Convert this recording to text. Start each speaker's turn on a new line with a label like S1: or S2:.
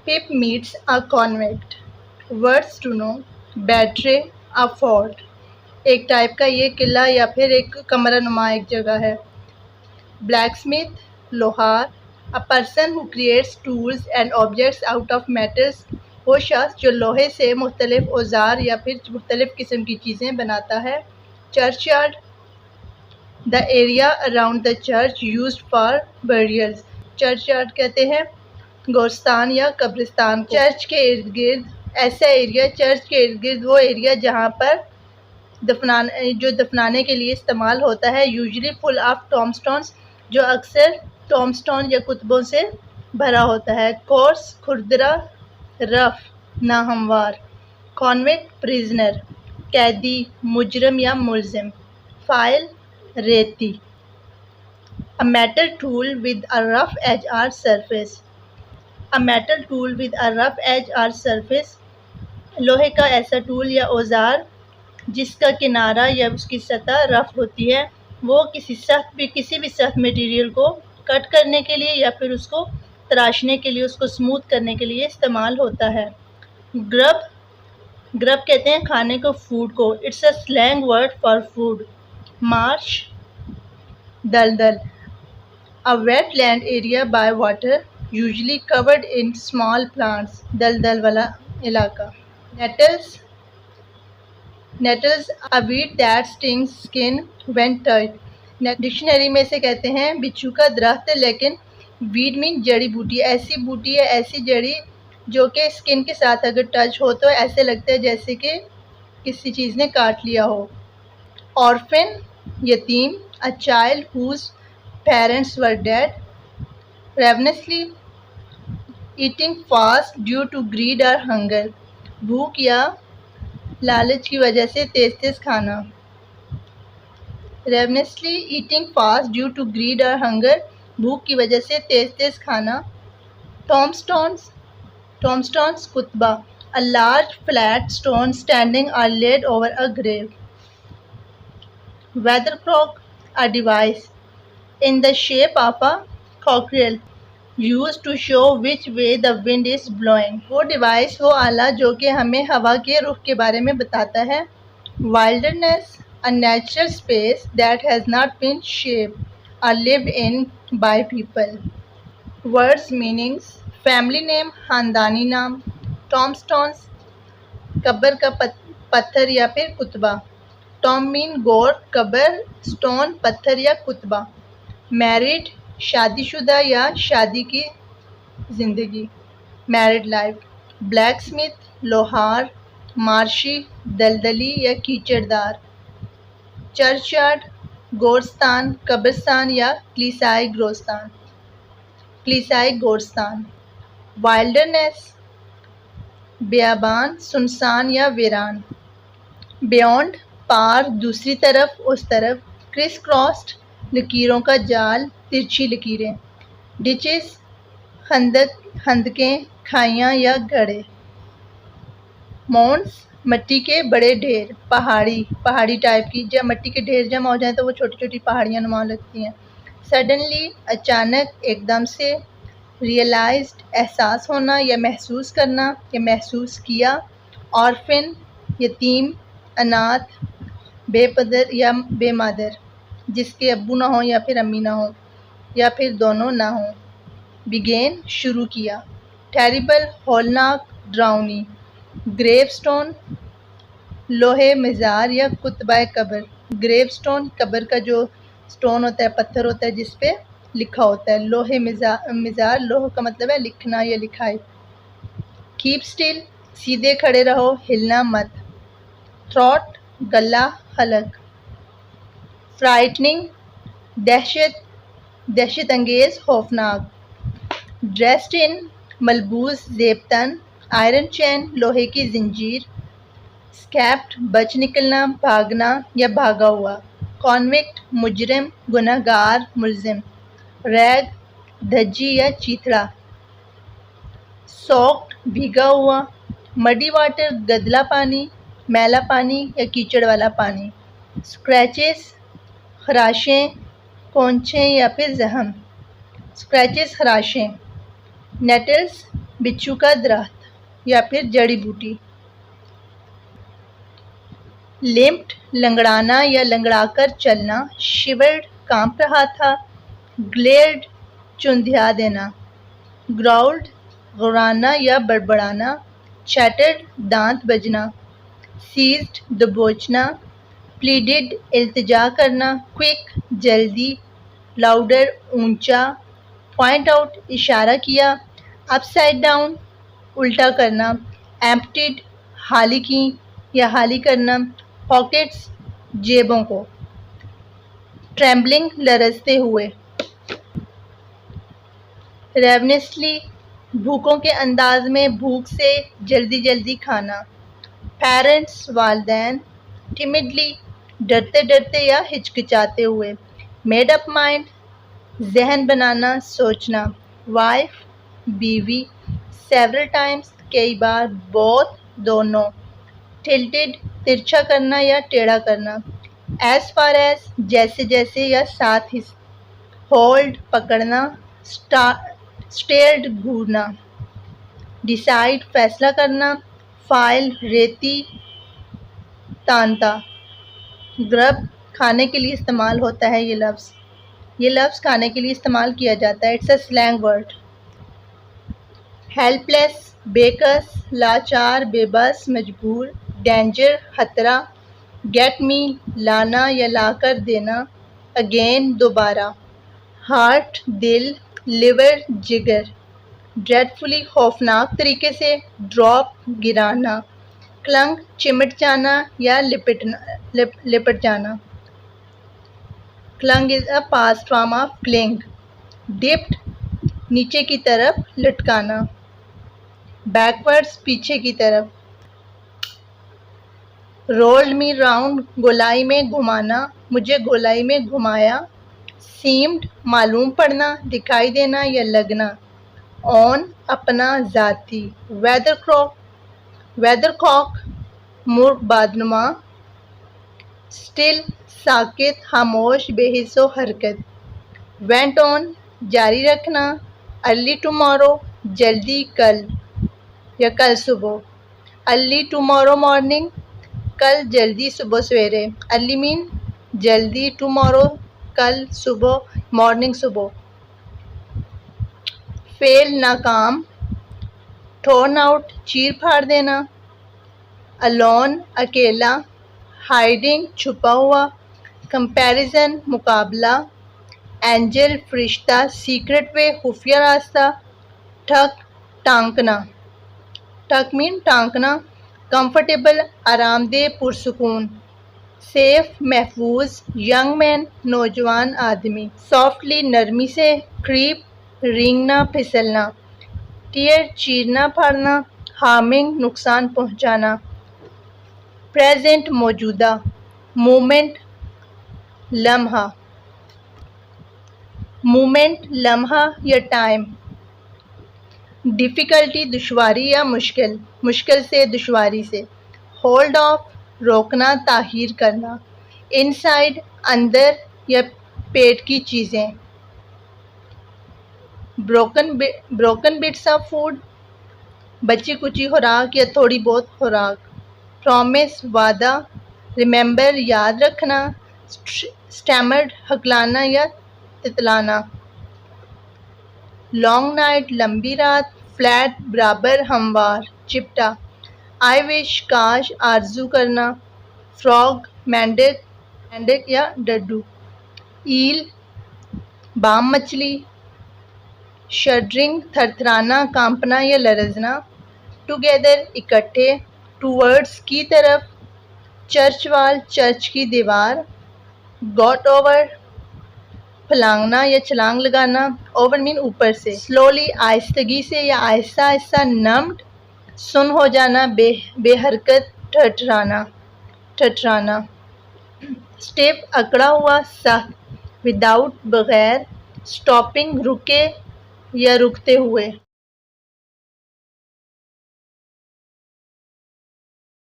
S1: Pip meets a convict. Words to know. Battery, a fort. एक type का ये किला या फिर एक कमरा नुमा एक जगह है. Blacksmith, लोहार. A person who creates tools and objects out of metals. वो शख्स जो लोहे से मुख्तलिफ औजार या फिर मुख्तलिफ किस्म की चीज़ें बनाता है. Churchyard, the area around the church used for burials. Churchyard कहते हैं गोरस्तान या कब्रिस्तान को. चर्च के इर्द गिर्द ऐसा एरिया, चर्च के इर्द गिर्द वो एरिया जहाँ पर दफनाने के लिए इस्तेमाल होता है. यूजुअली फुल ऑफ टॉम्बस्टोन्स, जो अक्सर टॉम्बस्टोन या कुतबों से भरा होता है. कोर्स, खुरदरा, रफ, नाहमवार. कॉन्विक्ट, प्रिजनर, कैदी, मुजरम या मुलजिम. फाइल, रेती. A metal tool with a rough edge or surface. A metal tool with a rough edge or surface. लोहे का ऐसा टूल या औजार जिसका किनारा या उसकी सतह रफ होती है. वो किसी भी सख्त मटेरियल को कट करने के लिए या फिर उसको तराशने के लिए, उसको स्मूथ करने के लिए इस्तेमाल होता है. ग्रब, ग्रब कहते हैं खाने को, फूड को. It's a slang word for food. Marsh, दलदल. A wetland area by water, usually covered in small plants. दलदल वाला इलाका. Nettles, nettles, a weed that stings skin when touched. Dictionary में से कहते हैं बिच्छू का दरख्त, लेकिन वीड मीन जड़ी बूटी. ऐसी बूटी है, ऐसी जड़ी जो कि स्किन के साथ अगर टच हो तो ऐसे लगता है जैसे कि किसी चीज़ ने काट लिया हो. ऑर्फन, यतीम. A child whose parents were dead. Ravenously, eating fast due to greed or hunger. भूख या लालच की वजह से तेज तेज खाना. Ravenously eating fast due to greed or hunger. भूख की वजह से तेज तेज खाना. Tombstones, tombstones, कुतबा. A large flat stone standing or laid over a grave. Weathercock, a device in the shape of a cockerel used to show which way the wind is blowing. वो device, वो आला जो कि हमें हवा के रुख के बारे में बताता है. Wilderness, a natural space that has not been shaped or lived in by people. Words meanings. Family name, खानदानी नाम. Tombstones, कब्र का पत्थर या फिर कुतबा. टॉम मीन गोर, कब्र. स्टोन, पत्थर या कुतबा. मैरिड, शादीशुदा या शादी की ज़िंदगी, मैरिड लाइफ. ब्लैकस्मिथ, लोहार. मार्शी, दलदली या कीचड़दार. चर्चयार्ड, गोरस्तान, कब्रिस्तान या क्लीसाई गोरस्तान, क्लीसाई गोरस्तान. वाइल्डरनेस, बियाबान, सुनसान या वीरान. बियॉन्ड, पार, दूसरी तरफ, उस तरफ. क्रिस क्रॉस्ड, लकीरों का जाल, तिरछी लकीरें. डिचेस, खंदकें, खाइयाँ या गड्ढे. मॉन्ड्स, मिट्टी के बड़े ढेर. पहाड़ी टाइप की, जब मिट्टी के ढेर जमा हो जाए तो वो छोटी छोटी पहाड़ियाँ नुमा लगती हैं. सडनली, अचानक, एकदम से. रियलाइज्ड, एहसास होना या महसूस करना या महसूस किया. ऑर्फन, यतीम, अनाथ, बेपदर या बेमादर, जिसके अब्बू ना हो या फिर अम्मी ना हो या फिर दोनों ना हो. बिगेन, शुरू किया. टेरिबल, होलनाक, ड्राउनी. ग्रेवस्टोन, लोहे मज़ार या कुतबा कब्र. ग्रेवस्टोन, कब्र का जो स्टोन होता है, पत्थर होता है जिस पे लिखा होता है. लोहे मज़ार, लोह का मतलब है लिखना या लिखाई. कीप स्टिल, सीधे खड़े रहो, हिलना मत. थ्रॉट, गला, हलक. फ्राइटनिंग, दहशत अंगेज, खौफनाक. Dressed in, मलबूस, ज़ेबतन. आयरन चैन, लोहे की जंजीर. स्कैप्ड, बच निकलना, भागना या भागा हुआ. कॉन्विक्ट, मुजरिम, गुनहगार, मुलजिम. रैग, धज्जी या चीथड़ा. सॉक्ड, भीगा हुआ. मडी वाटर, गदला पानी, मैला पानी या कीचड़ वाला पानी. स्क्रैचेस, खराशें, कोंछें या फिर जख्म. स्क्रैचेस, खराशें. नेटल्स, बिच्छू का दरख्त या फिर जड़ी बूटी। लिम्प्ड लंगड़ाना या लंगड़ाकर चलना। शिवर्ड कांप रहा था। ग्लेयर्ड चुंधिया देना। ग्राउल्ड गुर्राना या बड़बड़ाना। चैटर्ड दांत बजना। सीज्ड दबोचना। प्लीडेड इल्तिजा करना। क्विक जल्दी। लाउडर ऊंचा। पॉइंट आउट इशारा किया। अपसाइड डाउन उल्टा करना। एम्प्टीड खाली की या खाली करना। पॉकेट्स जेबों को। ट्रेम्बलिंग लरजते हुए। रेवनेसली भूखों के अंदाज में भूख से जल्दी जल्दी खाना। पेरेंट्स वालदैन। टिमिडली डरते डरते या हिचकिचाते हुए। मेड अप माइंड जहन बनाना सोचना। वाइफ बीवी। सेवरल टाइम्स कई बार। बोथ दोनों। टिल्टेड तिरछा करना या टेढ़ा करना। एज फार एज जैसे जैसे या साथ ही। होल्ड पकड़ना। स्टेयर्ड घूरना। डिसाइड फैसला करना। फाइल रेती तांता। ग्रब खाने के लिए इस्तेमाल होता है ये लफ्ज़ खाने के लिए इस्तेमाल किया जाता है। It's a slang word. Helpless बेकस लाचार बेबस मजबूर। डेंजर खतरा। गेट मी लाना या लाकर देना। अगेन दोबारा। हार्ट दिल। लिवर जिगर। ड्रेडफुली खौफनाक तरीके से। ड्रॉप गिराना। क्लंग चिमट जाना या लिपट जाना। Clang is a past form of cling. Dipped नीचे की तरफ लटकाना। बैकवर्ड्स पीछे की तरफ। रोल्ड मी राउंड गोलाई में घुमाना। मुझे गोलाई में घुमाया। सीम्ड मालूम पड़ना दिखाई देना या लगना। ऑन अपना ज़ाती। वेदरकॉक मूर्ख बादनुमा। स्टिल साकित खामोश बेहिस्सो हरकत। वेंट ऑन जारी रखना। अर्ली टुमारो जल्दी कल या कल सुबह। अर्ली टुमारो मॉर्निंग कल जल्दी सुबह सवेरे। अर्ली मीन जल्दी। टुमारो कल सुबह। मॉर्निंग सुबह। फेल नाकाम। टॉर्न आउट चीर फाड़ देना। अलोन अकेला। हाइडिंग छुपा हुआ। कंपैरिजन मुकाबला। एंजल फरिश्ता। सीक्रेट वे खुफिया रास्ता। ठक टांकना। टक मीन टांकना। कंफर्टेबल आरामदेह पुरसुकून। सेफ महफूज। यंग मैन नौजवान आदमी। सॉफ्टली नरमी से। क्रीप रेंगना फिसलना। टीयर चीरना फाड़ना। हार्मिंग नुकसान पहुंचाना। प्रेजेंट मौजूदा। मोमेंट लम्हा। मोमेंट लम्हा या टाइम। डिफ़िकल्टी दुश्वारी या मुश्किल। मुश्किल से दुश्वारी से। होल्ड ऑफ रोकना ताख़ीर करना। इनसाइड अंदर या पेट की चीज़ें। ब्रोकन बिट्स ऑफ फूड बची कुची खुराक या थोड़ी बहुत खुराक। प्रॉमिस वादा। रिमेंबर याद रखना। स्टैमर्ड हकलाना या तितलाना। लॉन्ग नाइट लंबी रात। फ्लैट बराबर हमवार चिपटा। आई विश काश आरजू करना। फ्रॉग मेंढक या डड्डू। ईल बाम मछली। शडरिंग थरथराना कांपना या लरजना। टुगेदर इकट्ठे। टूवर्ड्स की तरफ। चर्च वाल चर्च की दीवार। गॉट ओवर फलांगना या छलांग लगाना। ओवर मीन ऊपर से। स्लोली आहिस्तगी से या आहिस्ता आहिस्ता। नम्ड सुन हो जाना बेहरकत ठठराना। स्टिफ अकड़ा हुआ सख्त। विदाउट बगैर। स्टॉपिंग रुके या रुकते हुए।